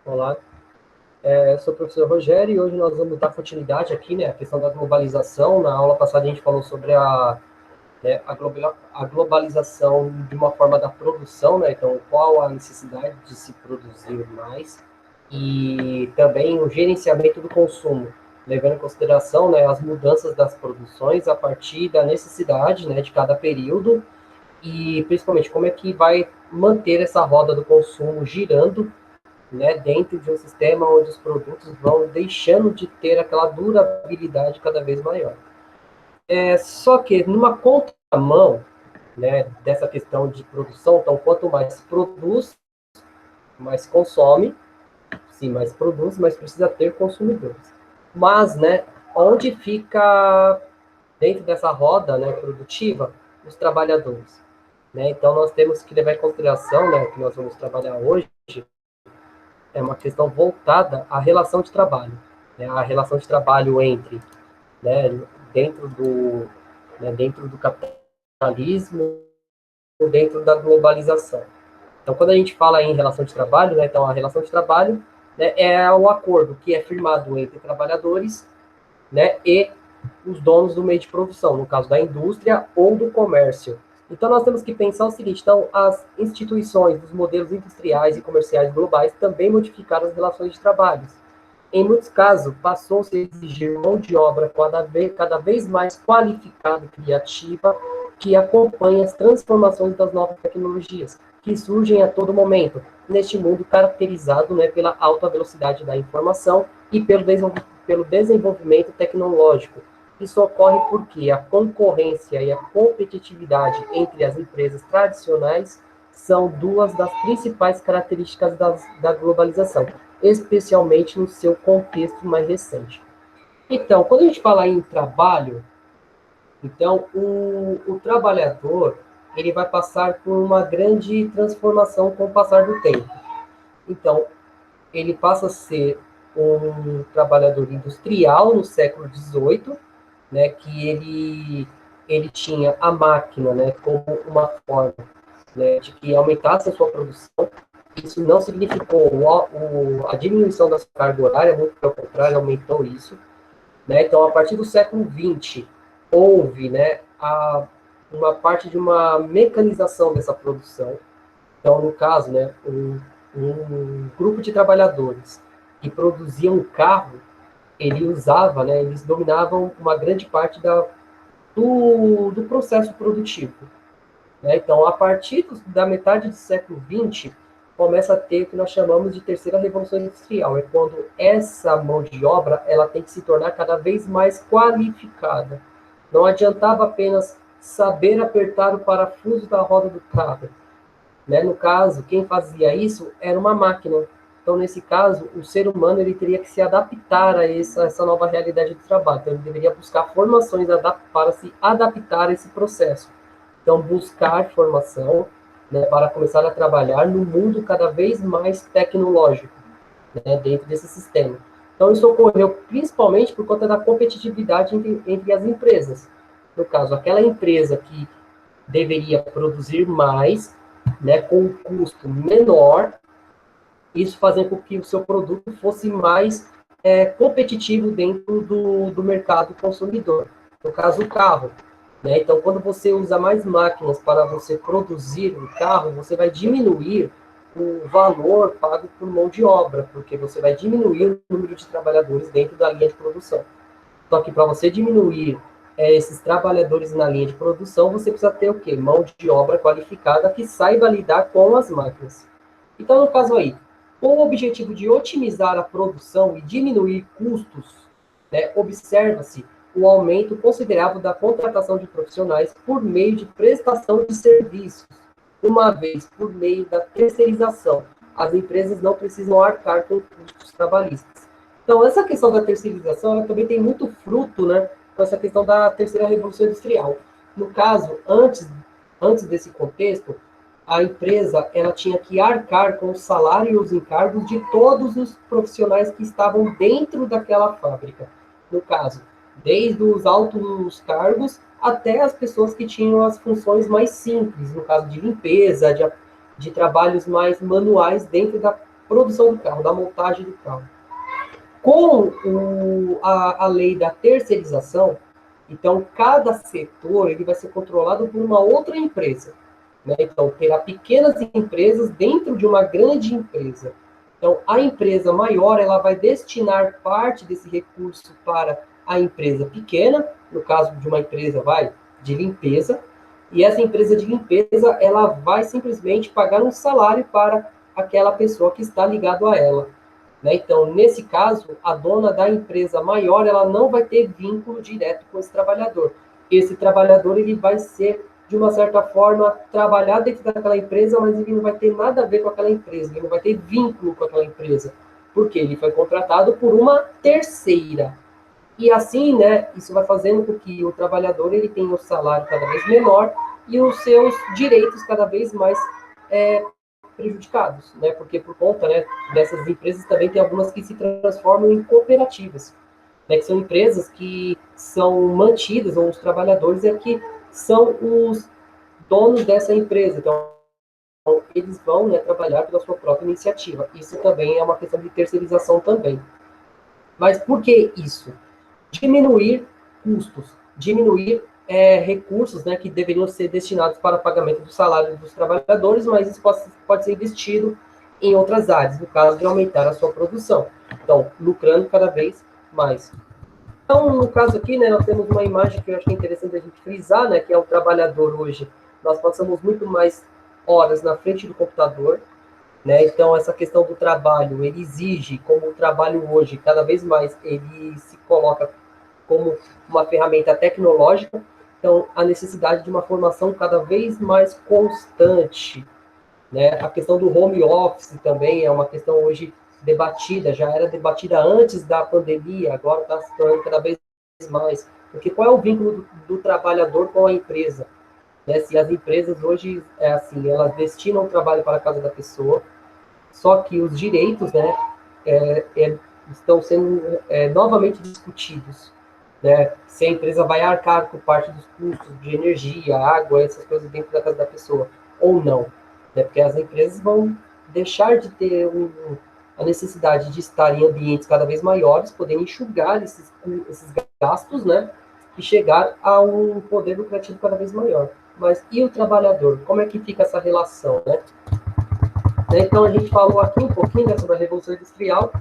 Olá, eu sou o professor Rogério e hoje nós vamos dar continuidade aqui, né, a questão da globalização. Na aula passada a gente falou sobre a globalização de uma forma da produção, né, então qual a necessidade de se produzir mais e também o gerenciamento do consumo, levando em consideração, né, as mudanças das produções a partir da necessidade, né, de cada período e principalmente como é que vai manter essa roda do consumo girando, né, dentro de um sistema onde os produtos vão deixando de ter aquela durabilidade cada vez maior. Só que numa contramão, né, dessa questão de produção, então quanto mais produz, mais consome, sim, mais produz, mais precisa ter consumidores. Mas, né, onde fica dentro dessa roda, né, produtiva, os trabalhadores, né? Então nós temos que levar em consideração, né, o que nós vamos trabalhar hoje, é uma questão voltada à relação de trabalho, né, a relação de trabalho entre, né, dentro do, dentro do capitalismo, dentro da globalização. Então, quando a gente fala em relação de trabalho, né, então a relação de trabalho, né, é o acordo que é firmado entre trabalhadores, né, e os donos do meio de produção, no caso da indústria ou do comércio. Então, nós temos que pensar o seguinte: então, as instituições dos modelos industriais e comerciais globais também modificaram as relações de trabalho. Em muitos casos, passou-se a exigir mão de obra cada vez mais qualificada e criativa, que acompanha as transformações das novas tecnologias, que surgem a todo momento, neste mundo caracterizado, né, pela alta velocidade da informação e pelo desenvolvimento tecnológico. Isso ocorre porque a concorrência e a competitividade entre as empresas tradicionais são duas das principais características da globalização, especialmente no seu contexto mais recente. Então, quando a gente fala em trabalho, então o trabalhador ele vai passar por uma grande transformação com o passar do tempo. Então, ele passa a ser um trabalhador industrial no século XVIII, né, que ele tinha a máquina, né, como uma forma, né, de que aumentasse a sua produção. Isso não significou a diminuição da sua carga horária, muito pelo contrário, aumentou isso. Né? Então, a partir do século XX, houve, né, uma parte de uma mecanização dessa produção. Então, no caso, né, um grupo de trabalhadores que produziam um carro, ele usava, né, eles dominavam uma grande parte do processo produtivo. Né? Então, a partir da metade do século XX, começa a ter o que nós chamamos de terceira revolução industrial. É quando essa mão de obra ela tem que se tornar cada vez mais qualificada. Não adiantava apenas saber apertar o parafuso da roda do carro. Né? No caso, quem fazia isso era uma máquina. Então, nesse caso, o ser humano ele teria que se adaptar a essa nova realidade do trabalho. Então, ele deveria buscar formações para se adaptar a esse processo. Então, buscar formação, né, para começar a trabalhar no mundo cada vez mais tecnológico, né, dentro desse sistema. Então, isso ocorreu principalmente por conta da competitividade entre as empresas. No caso, aquela empresa que deveria produzir mais, né, com um custo menor, isso fazendo com que o seu produto fosse mais competitivo dentro do mercado consumidor. No caso, o carro. Né? Então, quando você usa mais máquinas para você produzir um carro, você vai diminuir o valor pago por mão de obra, porque você vai diminuir o número de trabalhadores dentro da linha de produção. Só que para você diminuir esses trabalhadores na linha de produção, você precisa ter o quê? Mão de obra qualificada que saiba lidar com as máquinas. Então, no caso aí, com o objetivo de otimizar a produção e diminuir custos, né, observa-se o aumento considerável da contratação de profissionais por meio de prestação de serviços, uma vez por meio da terceirização. As empresas não precisam arcar com custos trabalhistas. Então, essa questão da terceirização ela também tem muito fruto, né, com essa questão da terceira revolução industrial. No caso, antes desse contexto, a empresa ela tinha que arcar com o salário e os encargos de todos os profissionais que estavam dentro daquela fábrica. No caso, desde os altos cargos até as pessoas que tinham as funções mais simples, no caso de limpeza, de trabalhos mais manuais dentro da produção do carro, da montagem do carro. Com a lei da terceirização, então cada setor ele vai ser controlado por uma outra empresa, né? Então terá pequenas empresas dentro de uma grande empresa. Então a empresa maior ela vai destinar parte desse recurso para a empresa pequena, no caso de uma empresa de limpeza, e essa empresa de limpeza ela vai simplesmente pagar um salário para aquela pessoa que está ligado a ela, né? Então, nesse caso, a dona da empresa maior ela não vai ter vínculo direto com esse trabalhador. Esse trabalhador ele vai ser, de uma certa forma, trabalhar dentro daquela empresa, mas ele não vai ter nada a ver com aquela empresa, ele não vai ter vínculo com aquela empresa, porque ele foi contratado por uma terceira. E assim, né, isso vai fazendo com que o trabalhador ele tenha um salário cada vez menor e os seus direitos cada vez mais prejudicados, né? Porque por conta, né, dessas empresas também tem algumas que se transformam em cooperativas, né, que são empresas que são mantidas, ou os trabalhadores é que são os donos dessa empresa. Então, eles vão, né, trabalhar pela sua própria iniciativa. Isso também é uma questão de terceirização também. Mas por que isso? Diminuir custos, diminuir recursos, né, que deveriam ser destinados para o pagamento do salário dos trabalhadores, mas isso pode ser investido em outras áreas, no caso de aumentar a sua produção. Então, lucrando cada vez mais. Então, no caso aqui, né, nós temos uma imagem que eu acho que é interessante a gente frisar, né, que é o trabalhador hoje. Nós passamos muito mais horas na frente do computador, né? Então, essa questão do trabalho, ele exige, como o trabalho hoje, cada vez mais, ele se coloca como uma ferramenta tecnológica, então, a necessidade de uma formação cada vez mais constante, né? A questão do home office também é uma questão hoje debatida, já era debatida antes da pandemia, agora está se tornando cada vez mais, porque qual é o vínculo do trabalhador com a empresa? Né? Se as empresas hoje, assim, elas destinam o trabalho para a casa da pessoa, só que os direitos, né, estão sendo novamente discutidos, né? Se a empresa vai arcar com parte dos custos de energia, água, essas coisas dentro da casa da pessoa, ou não, né? Porque as empresas vão deixar de ter a necessidade de estar em ambientes cada vez maiores, poder enxugar esses gastos, né? E chegar a um poder lucrativo cada vez maior. Mas e o trabalhador? Como é que fica essa relação, né? Então, a gente falou aqui um pouquinho, né, sobre a Revolução Industrial,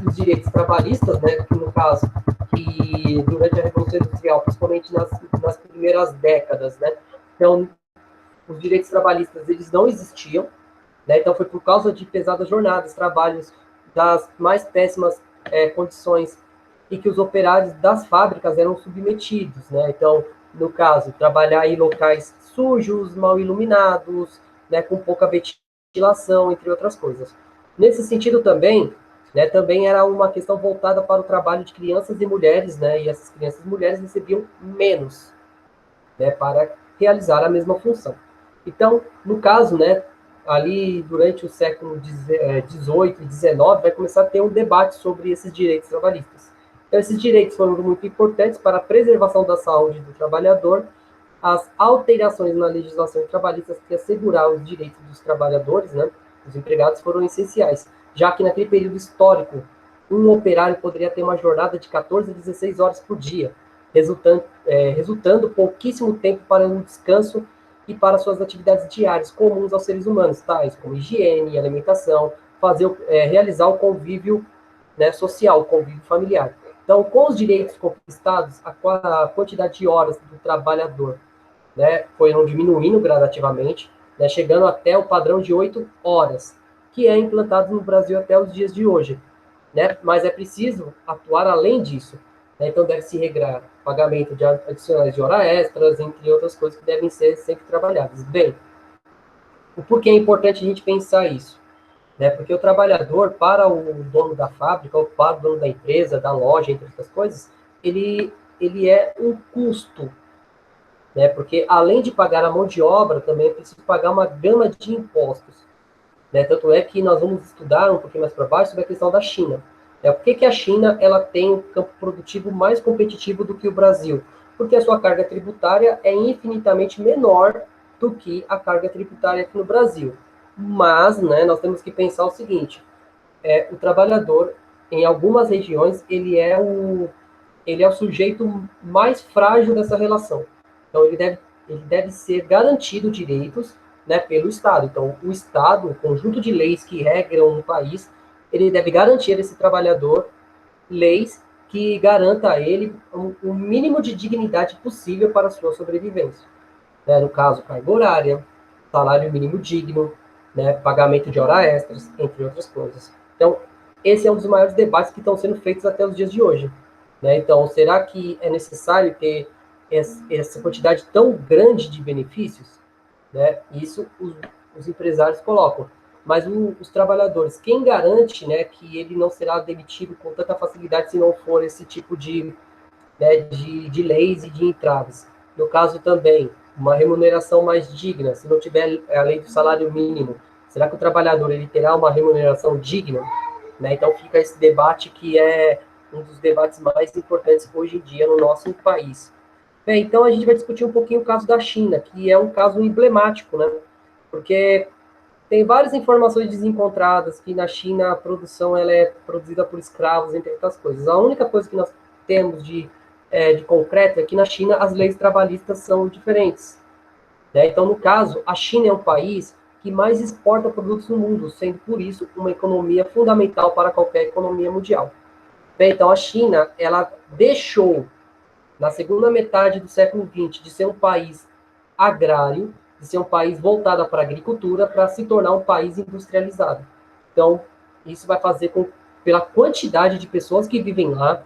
os direitos trabalhistas, né, que no caso, que durante a Revolução Industrial, principalmente nas primeiras décadas, né, então, os direitos trabalhistas, eles não existiam, né, então foi por causa de pesadas jornadas, trabalhos das mais péssimas condições e que os operários das fábricas eram submetidos, né, então, no caso, trabalhar em locais sujos, mal iluminados, né, com pouca ventilação, entre outras coisas. Nesse sentido também, né, também era uma questão voltada para o trabalho de crianças e mulheres, né, e essas crianças e mulheres recebiam menos, né, para realizar a mesma função. Então, no caso, né, ali durante o século XVIII e XIX, vai começar a ter um debate sobre esses direitos trabalhistas. Então, esses direitos foram muito importantes para a preservação da saúde do trabalhador. As alterações na legislação trabalhista que asseguraram os direitos dos trabalhadores, né, dos empregados, foram essenciais, já que naquele período histórico, um operário poderia ter uma jornada de 14 a 16 horas por dia, resultando pouquíssimo tempo para um descanso e para suas atividades diárias comuns aos seres humanos, tais como higiene, alimentação, realizar o convívio, né, social, o convívio familiar. Então, com os direitos conquistados, a quantidade de horas do trabalhador, né, foram diminuindo gradativamente, né, chegando até o padrão de 8 horas, que é implantado no Brasil até os dias de hoje. Né? Mas é preciso atuar além disso. Né? Então, deve-se regrar pagamento de adicionais de hora extras, entre outras coisas que devem ser sempre trabalhadas. Bem, o porquê é importante a gente pensar isso? Né? Porque o trabalhador, para o dono da fábrica, ou para o dono da empresa, da loja, entre outras coisas, ele é um custo, né? Porque além de pagar a mão de obra, também é preciso pagar uma gama de impostos. Né? Tanto é que nós vamos estudar um pouquinho mais para baixo sobre a questão da China. Por que a China ela tem um campo produtivo mais competitivo do que o Brasil? Porque a sua carga tributária é infinitamente menor do que a carga tributária aqui no Brasil. Mas, né, nós temos que pensar o seguinte, o trabalhador, em algumas regiões, ele é o sujeito mais frágil dessa relação. Então, ele deve ser garantido direitos, né, pelo Estado. Então, o Estado, o conjunto de leis que regram um país, ele deve garantir a esse trabalhador leis que garanta a ele o mínimo de dignidade possível para a sua sobrevivência. Né? No caso, carga horária, salário mínimo digno, né? Pagamento de horas extras, entre outras coisas. Então, esse é um dos maiores debates que estão sendo feitos até os dias de hoje. Né? Então, será que é necessário ter essa quantidade tão grande de benefícios? Né? Isso os empresários colocam. Mas os trabalhadores, quem garante, né, que ele não será demitido com tanta facilidade se não for esse tipo de, né, de leis e de entraves? No caso também, uma remuneração mais digna, se não tiver a lei do salário mínimo, será que o trabalhador ele terá uma remuneração digna? Né? Então fica esse debate que é um dos debates mais importantes hoje em dia no nosso país. Bem, então a gente vai discutir um pouquinho o caso da China, que é um caso emblemático, né? Porque tem várias informações desencontradas que na China a produção ela é produzida por escravos, entre outras coisas. A única coisa que nós temos de concreto é que na China as leis trabalhistas são diferentes. Né? Então, no caso, a China é um país que mais exporta produtos no mundo, sendo por isso uma economia fundamental para qualquer economia mundial. Bem, então, a China ela deixou na segunda metade do século XX, de ser um país agrário, de ser um país voltado para a agricultura, para se tornar um país industrializado. Então, isso vai fazer com, pela quantidade de pessoas que vivem lá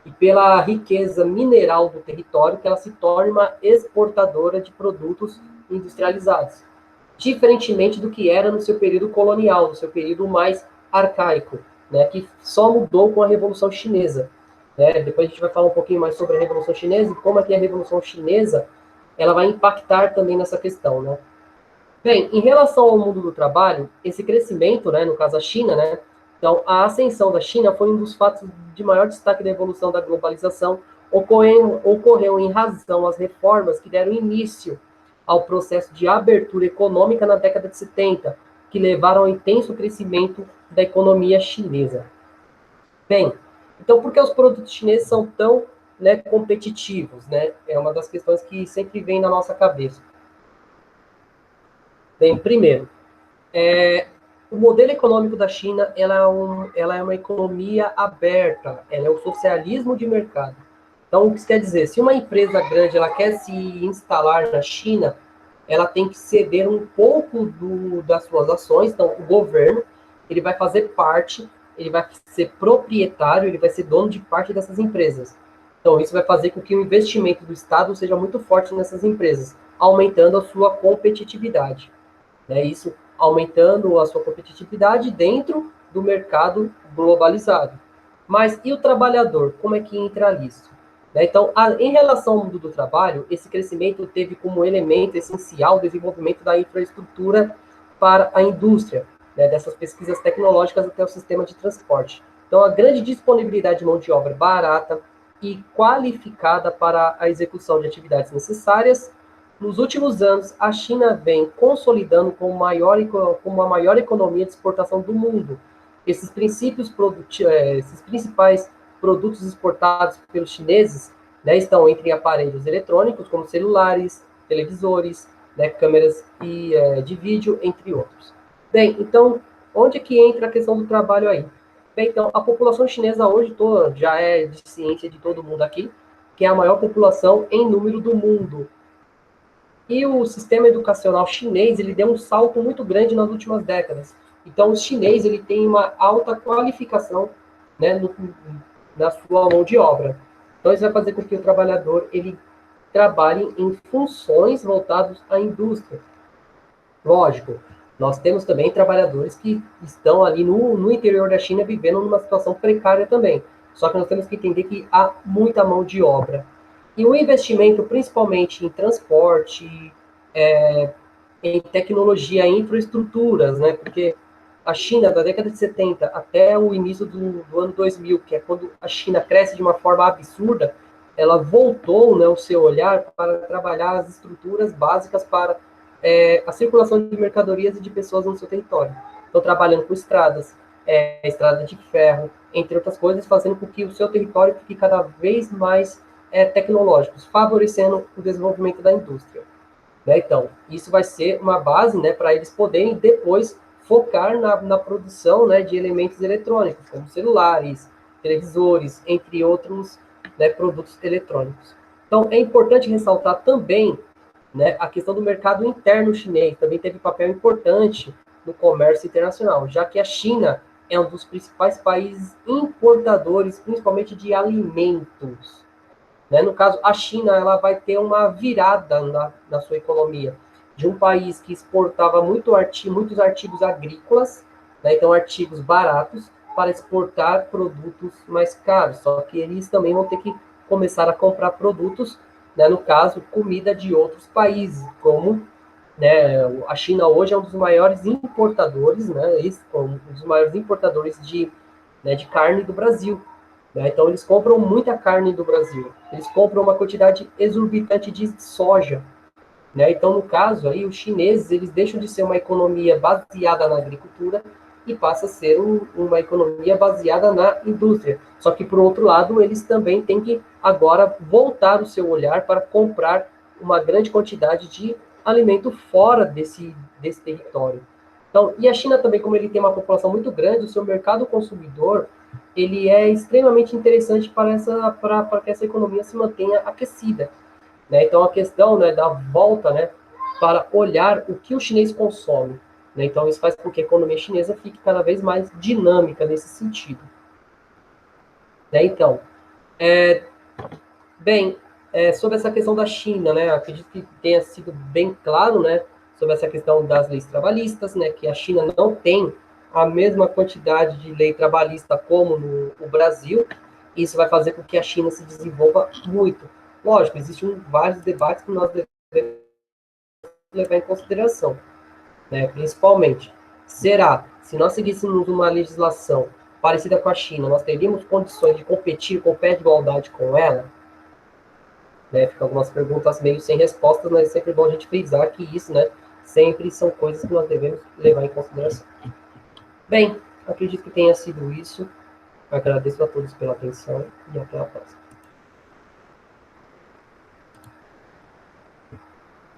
e pela riqueza mineral do território, que ela se torne uma exportadora de produtos industrializados. Diferentemente do que era no seu período colonial, no seu período mais arcaico, né, que só mudou com a Revolução Chinesa. Né? Depois a gente vai falar um pouquinho mais sobre a Revolução Chinesa e como é que a Revolução Chinesa ela vai impactar também nessa questão. Né? Bem, em relação ao mundo do trabalho, esse crescimento, né, no caso a China, né, então a ascensão da China foi um dos fatos de maior destaque da evolução da globalização, ocorreu em razão às reformas que deram início ao processo de abertura econômica na década de 70, que levaram ao intenso crescimento da economia chinesa. Bem, então por que os produtos chineses são tão, né, competitivos? Né? É uma das questões que sempre vem na nossa cabeça. Bem, primeiro, o modelo econômico da China ela é uma economia aberta, ela é o socialismo de mercado. Então, o que isso quer dizer? Se uma empresa grande ela quer se instalar na China, ela tem que ceder um pouco das suas ações. Então, o governo ele vai fazer parte, ele vai ser proprietário, ele vai ser dono de parte dessas empresas. Então, isso vai fazer com que o investimento do Estado seja muito forte nessas empresas, aumentando a sua competitividade. Né? Isso aumentando a sua competitividade dentro do mercado globalizado. Mas e o trabalhador? Como é que entra nisso? Né? Então, em relação ao mundo do trabalho, esse crescimento teve como elemento essencial o desenvolvimento da infraestrutura para a indústria, né? Dessas pesquisas tecnológicas até o sistema de transporte. Então, a grande disponibilidade de mão de obra barata e qualificada para a execução de atividades necessárias. Nos últimos anos, a China vem consolidando como a maior economia de exportação do mundo. Esses principais produtos exportados pelos chineses, né, estão entre aparelhos eletrônicos, como celulares, televisores, né, câmeras de vídeo, entre outros. Bem, então, onde é que entra a questão do trabalho aí? Bem, então, a população chinesa hoje toda já é de ciência de todo mundo aqui, que é a maior população em número do mundo. E o sistema educacional chinês, ele deu um salto muito grande nas últimas décadas. Então, o chinês, ele tem uma alta qualificação, né, na sua mão de obra. Então, isso vai fazer com que o trabalhador, ele trabalhe em funções voltadas à indústria. Lógico, nós temos também trabalhadores que estão ali no interior da China vivendo numa situação precária também. Só que nós temos que entender que há muita mão de obra. E o investimento, principalmente em transporte, em tecnologia, em infraestruturas, né? Porque a China, da década de 70 até o início do ano 2000, que é quando a China cresce de uma forma absurda, ela voltou, né, o seu olhar para trabalhar as estruturas básicas para a circulação de mercadorias e de pessoas no seu território. Então, trabalhando com estradas, estrada de ferro, entre outras coisas, fazendo com que o seu território fique cada vez mais tecnológico, favorecendo o desenvolvimento da indústria. Né? Então, isso vai ser uma base, né, para eles poderem depois focar na produção, né, de elementos eletrônicos, como celulares, televisores, entre outros, né, produtos eletrônicos. Então, é importante ressaltar também, né, a questão do mercado interno chinês, também teve papel importante no comércio internacional, já que a China é um dos principais países importadores, principalmente de alimentos. Né? No caso, a China ela vai ter uma virada na sua economia, de um país que exportava muitos artigos agrícolas, né? Então artigos baratos, para exportar produtos mais caros. Só que eles também vão ter que começar a comprar produtos, né? No caso, comida de outros países, como, né, a China hoje é um dos maiores importadores, né, um dos maiores importadores né, de carne do Brasil. Né? Então, eles compram muita carne do Brasil. Eles compram uma quantidade exorbitante de soja. Né? Então, no caso, aí, os chineses eles deixam de ser uma economia baseada na agricultura e passa a ser uma economia baseada na indústria. Só que, por outro lado, eles também têm que agora voltar o seu olhar para comprar uma grande quantidade de alimento fora desse território. Então, e a China também, como ele tem uma população muito grande, o seu mercado consumidor ele é extremamente interessante para que essa economia se mantenha aquecida. Né? Então, a questão, né, da volta, né, para olhar o que o chinês consome. Né? Então, isso faz com que a economia chinesa fique cada vez mais dinâmica nesse sentido. Né? Então, bem, sobre essa questão da China, né, acredito que tenha sido bem claro, né, sobre essa questão das leis trabalhistas, né, que a China não tem a mesma quantidade de lei trabalhista como no Brasil. Isso vai fazer com que a China se desenvolva muito. Lógico, existem vários debates que nós devemos levar em consideração, né, principalmente. Será, se nós seguíssemos uma legislação parecida com a China, nós teríamos condições de competir com pé de igualdade com ela? Né, fica algumas perguntas meio sem respostas, mas é sempre bom a gente frisar que isso, né, sempre são coisas que nós devemos levar em consideração. Bem, acredito que tenha sido isso. Agradeço a todos pela atenção e até a próxima.